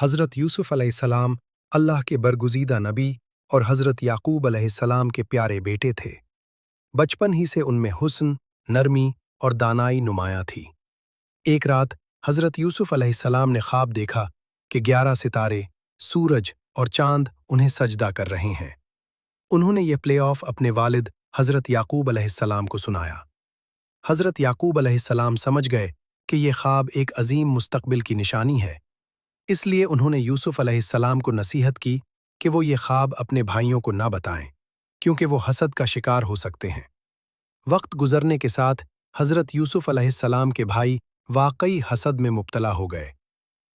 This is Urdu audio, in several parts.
حضرت یوسف علیہ السلام اللہ کے برگزیدہ نبی اور حضرت یعقوب علیہ السلام کے پیارے بیٹے تھے۔ بچپن ہی سے ان میں حسن، نرمی اور دانائی نمایاں تھی۔ ایک رات حضرت یوسف علیہ السلام نے خواب دیکھا کہ 11 ستارے، سورج اور چاند انہیں سجدہ کر رہے ہیں۔ انہوں نے یہ پلے آف اپنے والد حضرت یعقوب علیہ السلام کو سنایا۔ حضرت یعقوب علیہ السلام سمجھ گئے کہ یہ خواب ایک عظیم مستقبل کی نشانی ہے، اس لیے انہوں نے یوسف علیہ السلام کو نصیحت کی کہ وہ یہ خواب اپنے بھائیوں کو نہ بتائیں، کیونکہ وہ حسد کا شکار ہو سکتے ہیں۔ وقت گزرنے کے ساتھ حضرت یوسف علیہ السلام کے بھائی واقعی حسد میں مبتلا ہو گئے۔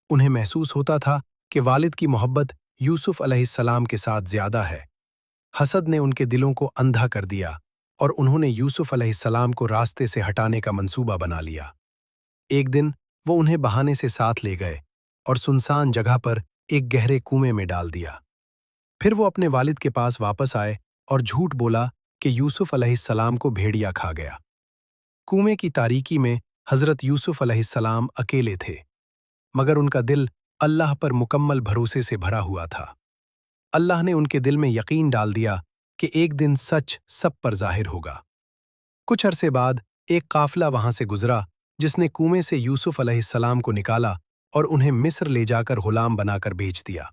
انہیں محسوس ہوتا تھا کہ والد کی محبت یوسف علیہ السلام کے ساتھ زیادہ ہے۔ حسد نے ان کے دلوں کو اندھا کر دیا اور انہوں نے یوسف علیہ السلام کو راستے سے ہٹانے کا منصوبہ بنا لیا۔ ایک دن وہ انہیں بہانے سے ساتھ لے گئے اور سنسان جگہ پر ایک گہرے کنویں میں ڈال دیا۔ پھر وہ اپنے والد کے پاس واپس آئے اور جھوٹ بولا کہ یوسف علیہ السلام کو بھیڑیا کھا گیا۔ کنویں کی تاریکی میں حضرت یوسف علیہ السلام اکیلے تھے، مگر ان کا دل اللہ پر مکمل بھروسے سے بھرا ہوا تھا۔ اللہ نے ان کے دل میں یقین ڈال دیا کہ ایک دن سچ سب پر ظاہر ہوگا۔ کچھ عرصے بعد ایک قافلہ وہاں سے گزرا جس نے کنویں سے یوسف علیہ السلام کو نکالا اور انہیں مصر لے جا کر غلام بنا کر بیچ دیا۔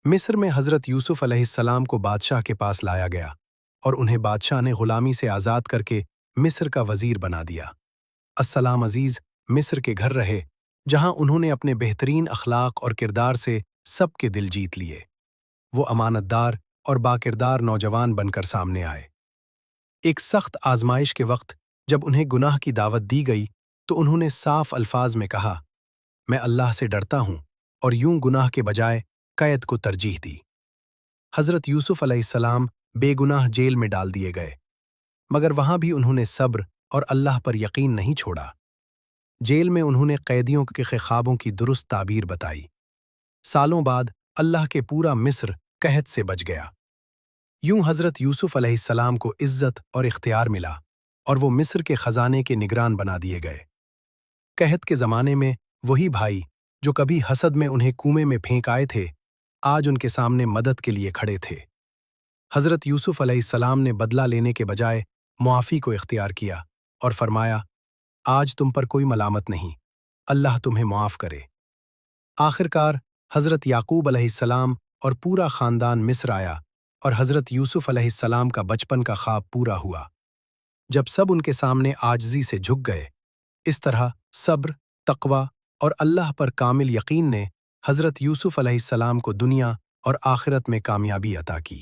مصر میں حضرت یوسف علیہ السلام کو بادشاہ کے پاس لایا گیا اور انہیں بادشاہ نے غلامی سے آزاد کر کے مصر کا وزیر بنا دیا۔ السلام عزیز مصر کے گھر رہے، جہاں انہوں نے اپنے بہترین اخلاق اور کردار سے سب کے دل جیت لیے۔ وہ امانت دار اور باکردار نوجوان بن کر سامنے آئے۔ ایک سخت آزمائش کے وقت جب انہیں گناہ کی دعوت دی گئی تو انہوں نے صاف الفاظ میں کہا، میں اللہ سے ڈرتا ہوں، اور یوں گناہ کے بجائے قید کو ترجیح دی۔ حضرت یوسف علیہ السلام بے گناہ جیل میں ڈال دیے گئے، مگر وہاں بھی انہوں نے صبر اور اللہ پر یقین نہیں چھوڑا۔ جیل میں انہوں نے قیدیوں کے خوابوں کی درست تعبیر بتائی۔ سالوں بعد اللہ کے پورا مصر قحط سے بچ گیا۔ یوں حضرت یوسف علیہ السلام کو عزت اور اختیار ملا اور وہ مصر کے خزانے کے نگران بنا دیے گئے۔ قحط کے زمانے میں وہی بھائی جو کبھی حسد میں انہیں کنویں میں پھینک آئے تھے، آج ان کے سامنے مدد کے لیے کھڑے تھے۔ حضرت یوسف علیہ السلام نے بدلہ لینے کے بجائے معافی کو اختیار کیا اور فرمایا، آج تم پر کوئی ملامت نہیں، اللہ تمہیں معاف کرے۔ آخرکار حضرت یعقوب علیہ السلام اور پورا خاندان مصر آیا اور حضرت یوسف علیہ السلام کا بچپن کا خواب پورا ہوا۔ جب سب ان کے سامنے عاجزی سے جھک گئے، اس طرح صبر، تقوی اور اللہ پر کامل یقین نے حضرت یوسف علیہ السلام کو دنیا اور آخرت میں کامیابی عطا کی۔